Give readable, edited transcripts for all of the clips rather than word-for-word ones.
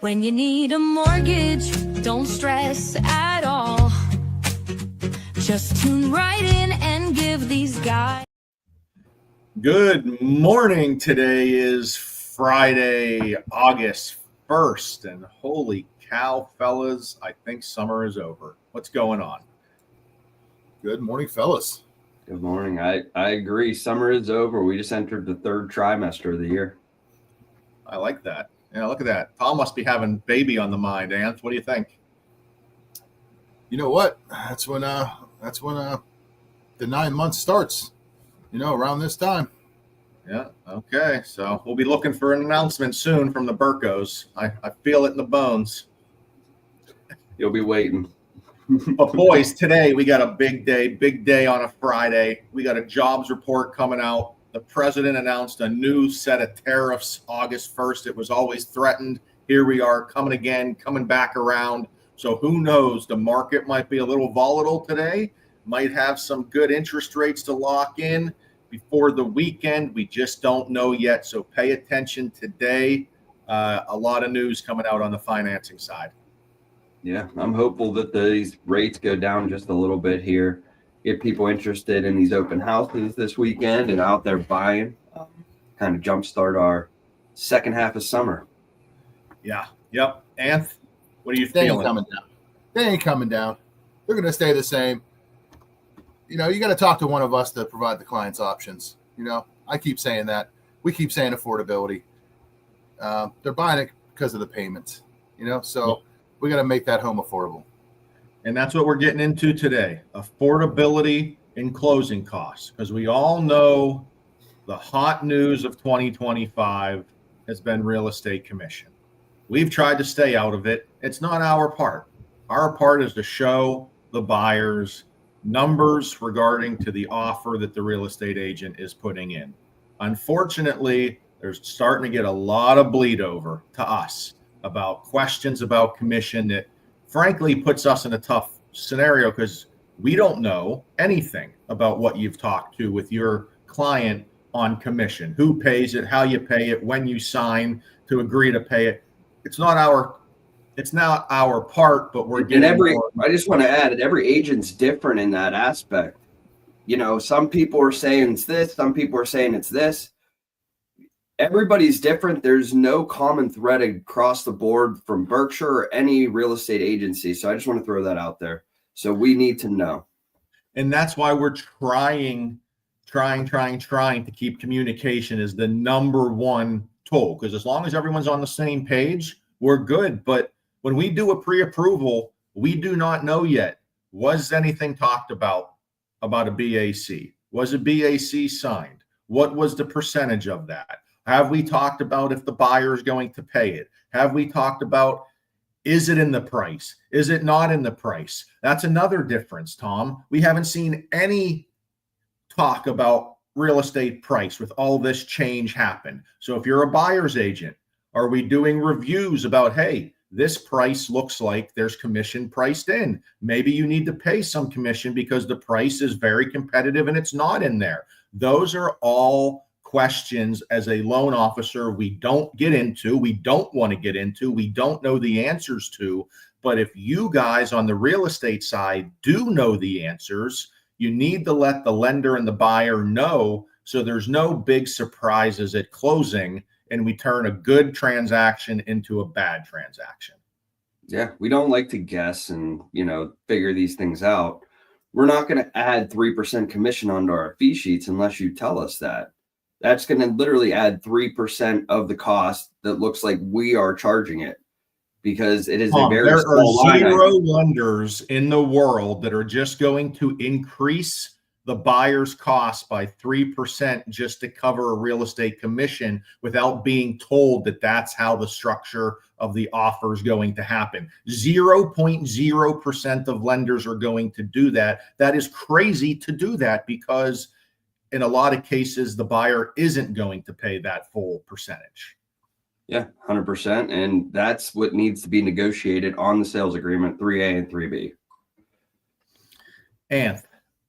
When you need a mortgage, don't stress at all. Just tune right in and give these guys. Good morning. Today is Friday, August 1st, and holy cow, fellas, I think summer is over. What's going on? Good morning, fellas. Good morning. I agree. Summer is over. We just entered the third trimester of the year. I like that. Yeah, look at that. Tom must be having baby on the mind. Anth, what do you think? You know what? That's when the 9 months starts. Around this time. Yeah, okay. So we'll be looking for an announcement soon from the Burkos. I feel it in the bones. You'll be waiting. But boys, today we got a big day on a Friday. We got a jobs report coming out. The president announced a new set of tariffs August 1st. It was always threatened. Here we are coming again, coming back around. So who knows? The market might be a little volatile today, might have some good interest rates to lock in before the weekend. We just don't know yet. So pay attention today. A lot of news coming out on the financing side. Yeah, I'm hopeful that these rates go down just a little bit here. Get people interested in these open houses this weekend and out there buying. Kind of jumpstart our second half of summer. Yeah. Yep. Anth, what are you They feeling? ain't coming down. They ain't coming down. They're going to stay the same. You got to talk to one of us to provide the clients options. I keep saying that. We keep saying affordability. They're buying it because of the payments. So we got to make that home affordable. And that's what we're getting into today, affordability and closing costs, because we all know the hot news of 2025 has been real estate commission. We've tried to stay out of it. It's not our part. Our part is to show the buyers numbers regarding to the offer that the real estate agent is putting in. Unfortunately, there's starting to get a lot of bleed over to us about questions about commission that frankly puts us in a tough scenario because we don't know anything about what you've talked to with your client on commission, who pays it, how you pay it, when you sign to agree to pay it. It's not our part, but we're getting I just want to add that every agent's different in that aspect. Some people are saying it's this, some people are saying it's this. Everybody's different. There's no common thread across the board from Berkshire or any real estate agency. So I just want to throw that out there. So we need to know. And that's why we're trying to keep communication as the number one tool. Because as long as everyone's on the same page, we're good. But when we do a pre-approval, we do not know yet. Was anything talked about a BAC? Was a BAC signed? What was the percentage of that? Have we talked about if the buyer is going to pay it? Have we talked about, is it in the price? Is it not in the price? That's another difference, Tom. We haven't seen any talk about real estate price with all this change happen. So if you're a buyer's agent, are we doing reviews about, hey, this price looks like there's commission priced in. Maybe you need to pay some commission because the price is very competitive and it's not in there. Those are all questions as a loan officer we don't get into, we don't want to get into, we don't know the answers to. But if you guys on the real estate side do know the answers, you need to let the lender and the buyer know so there's no big surprises at closing and we turn a good transaction into a bad transaction. Yeah, we don't like to guess and, figure these things out. We're not going to add 3% commission onto our fee sheets unless you tell us that. That's going to literally add 3% of the cost that looks like we are charging it because it is a very small line. There are zero lenders in the world that are just going to increase the buyer's cost by 3% just to cover a real estate commission without being told that that's how the structure of the offer is going to happen. 0.0% of lenders are going to do that. That is crazy to do that because in a lot of cases, the buyer isn't going to pay that full percentage. Yeah, 100%. And that's what needs to be negotiated on the sales agreement, 3A and 3B.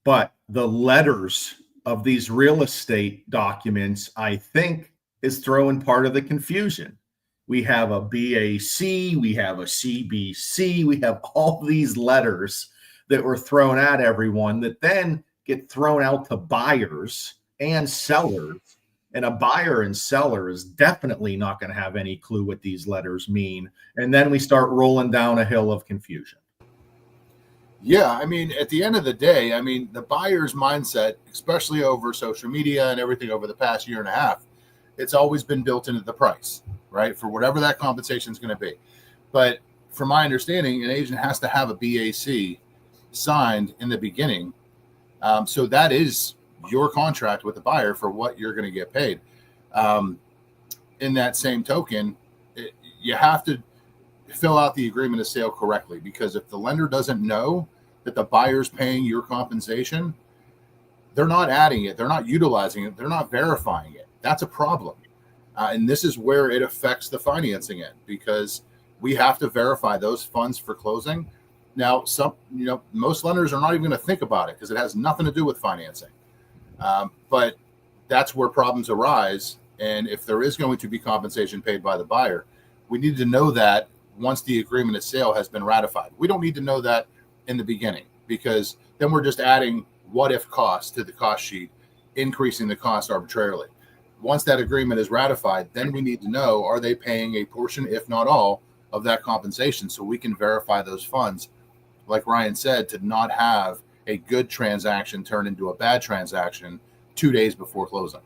But the letters of these real estate documents, I think, is throwing part of the confusion. we have a BAC, we have a CBC, we have all these letters that were thrown at everyone that then get thrown out to buyers and sellers. And a buyer and seller is definitely not going to have any clue what these letters mean. And then we start rolling down a hill of confusion. Yeah, I mean, at the end of the day, I mean, the buyer's mindset, especially over social media and everything over the past year and a half, it's always been built into the price, right? For whatever that compensation is going to be. But from my understanding, an agent has to have a BAC signed in the beginning. So that is your contract with the buyer for what you're going to get paid. In that same token, you have to fill out the agreement of sale correctly, because if the lender doesn't know that the buyer's paying your compensation, they're not adding it, they're not utilizing it, they're not verifying it. That's a problem. And this is where it affects the financing end, because we have to verify those funds for closing. Now, most lenders are not even going to think about it because it has nothing to do with financing. But that's where problems arise. And if there is going to be compensation paid by the buyer, we need to know that once the agreement of sale has been ratified. We don't need to know that in the beginning, because then we're just adding what if costs to the cost sheet, increasing the cost arbitrarily. Once that agreement is ratified, then we need to know, are they paying a portion, if not all, of that compensation, so we can verify those funds, like Ryan said, to not have a good transaction turn into a bad transaction 2 days before closing.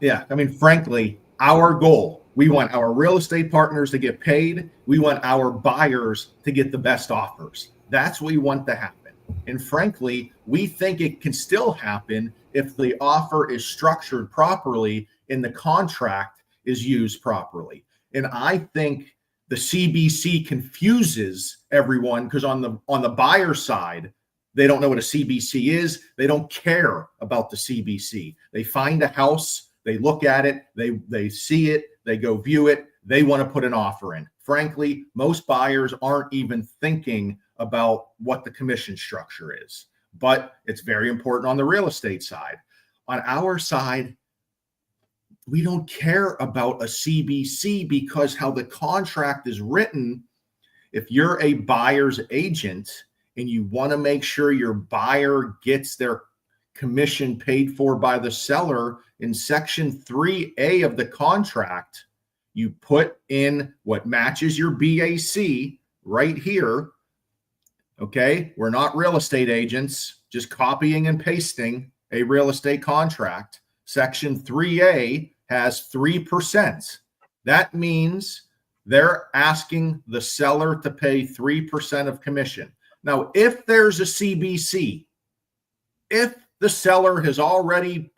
Yeah, I mean, frankly, our goal, we want our real estate partners to get paid. We want our buyers to get the best offers. That's what we want to happen. And frankly, we think it can still happen if the offer is structured properly and the contract is used properly. And I think the CBC confuses everyone, because on the buyer side, they don't know what a CBC is. They don't care about the CBC. They find a house, they look at it, they see it, they go view it, they want to put an offer in. Frankly, most buyers aren't even thinking about what the commission structure is, but it's very important on the real estate side. On our side, we don't care about a CBC, because how the contract is written, if you're a buyer's agent and you want to make sure your buyer gets their commission paid for by the seller, in section 3A of the contract, you put in what matches your BAC right here. Okay, we're not real estate agents, just copying and pasting a real estate contract. Section 3A has 3%. That means they're asking the seller to pay 3% of commission. Now, if there's a CBC, if the seller has already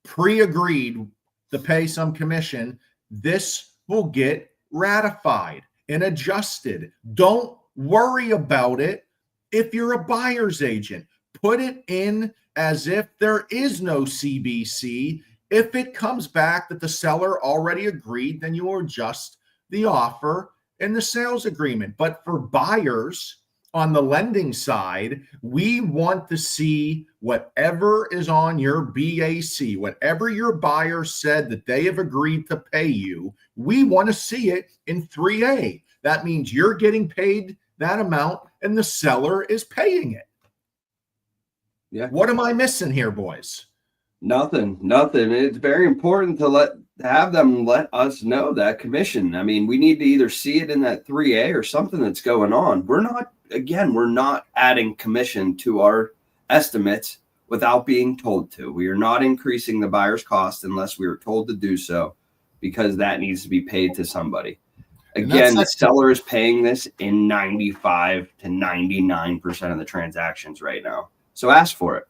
pre-agreed to pay some commission, this will get ratified and adjusted. Don't worry about it. If you're a buyer's agent, put it in as if there is no CBC. If it comes back that the seller already agreed, then you will adjust the offer and the sales agreement. But for buyers on the lending side, we want to see whatever is on your BAC, whatever your buyer said that they have agreed to pay you, we want to see it in 3A. That means you're getting paid that amount and the seller is paying it. Yeah. What am I missing here, boys? Nothing. It's very important to have them let us know that commission. I mean, we need to either see it in that 3A or something that's going on. We're not adding commission to our estimates without being told to. We are not increasing the buyer's cost unless we are told to do so, because that needs to be paid to somebody. Again, the seller is paying this in 95 to 99% of the transactions right now. So ask for it.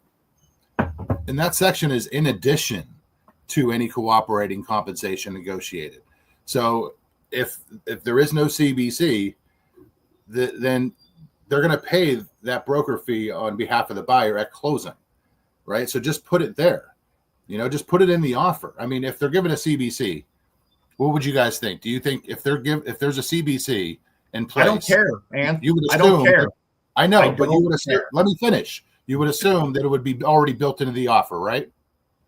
And that section is in addition to any cooperating compensation negotiated. So if there is no CBC, then they're going to pay that broker fee on behalf of the buyer at closing, right? So just put it there, just put it in the offer. I mean, if they're given a CBC, what would you guys think? Do you think if there's a CBC in place? I don't care, man. You would assume, I don't care. I know, I but you would assume, care. let me finish. You would assume that it would be already built into the offer, right?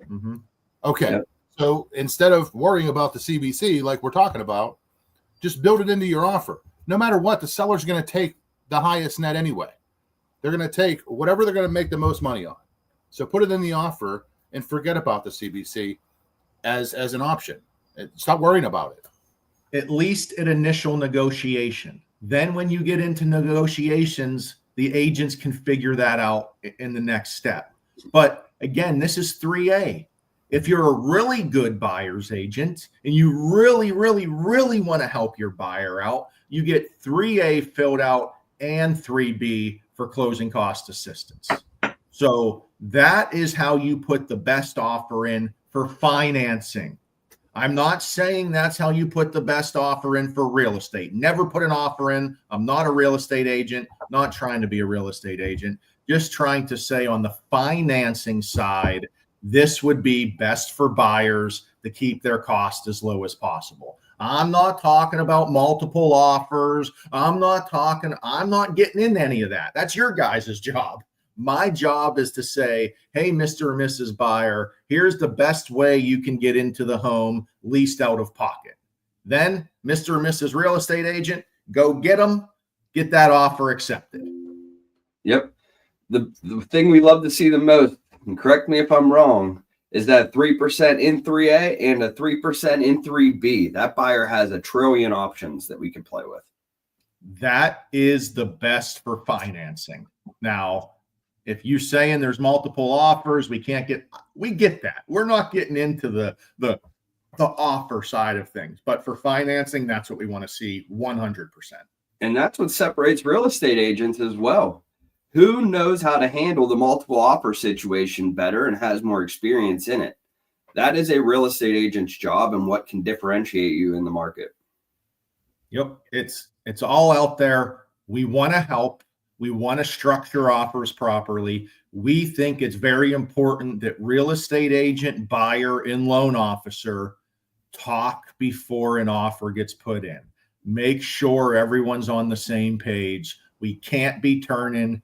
Mm-hmm. Okay. Yep. So instead of worrying about the CBC like we're talking about, Just build it into your offer. No matter what, the seller's going to take the highest net anyway. They're going to take whatever they're going to make the most money on. So put it in the offer and forget about the CBC as an option. Stop worrying about it. At least at initial negotiation. Then when you get into negotiations, the agents can figure that out in the next step. But again, this is 3A. If you're a really good buyer's agent and you really, really, really want to help your buyer out, you get 3A filled out and 3B for closing cost assistance. So that is how you put the best offer in for financing. I'm not saying that's how you put the best offer in for real estate. Never put an offer in. I'm not a real estate agent, not trying to be a real estate agent, just trying to say on the financing side, this would be best for buyers to keep their cost as low as possible. I'm not talking about multiple offers. I'm not getting into any of that. That's your guys' job. My job is to say, hey, Mr. or Mrs. Buyer, here's the best way you can get into the home least out of pocket. Then, Mr. or Mrs. Real Estate Agent, go get them, get that offer accepted. Yep. The thing we love to see the most, and correct me if I'm wrong, is that 3% in 3A and a 3% in 3B. That buyer has a trillion options that we can play with. That is the best for financing. Now, if you're saying there's multiple offers, we get that. We're not getting into the offer side of things, but for financing, that's what we want to see 100%. And that's what separates real estate agents as well. Who knows how to handle the multiple offer situation better and has more experience in it? That is a real estate agent's job and what can differentiate you in the market. Yep. It's all out there. We want to help. We want to structure offers properly. We think it's very important that real estate agent, buyer, and loan officer talk before an offer gets put in. Make sure everyone's on the same page. We can't be turning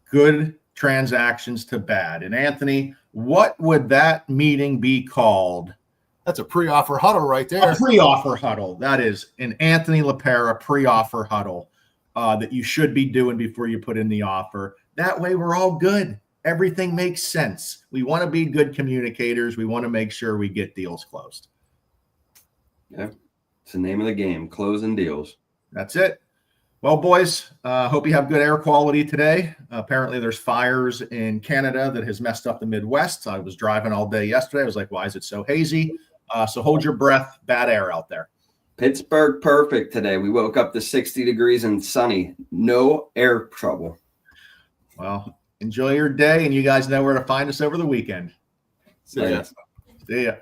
good transactions to bad. And Anthony, what would that meeting be called? That's a pre-offer huddle right there. A pre-offer huddle. That is an Anthony LaPera pre-offer huddle that you should be doing before you put in the offer. That way we're all good. Everything makes sense. We want to be good communicators. We want to make sure we get deals closed. Yeah, it's the name of the game, closing deals. That's it. Well, boys, hope you have good air quality today. Apparently there's fires in Canada that has messed up the Midwest. I was driving all day yesterday. I was like, why is it so hazy? So hold your breath. Bad air out there. Pittsburgh, perfect today. We woke up to 60 degrees and sunny. No air trouble. Well, enjoy your day, and you guys know where to find us over the weekend. See ya. See ya.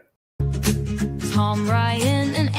Tom, Ryan, and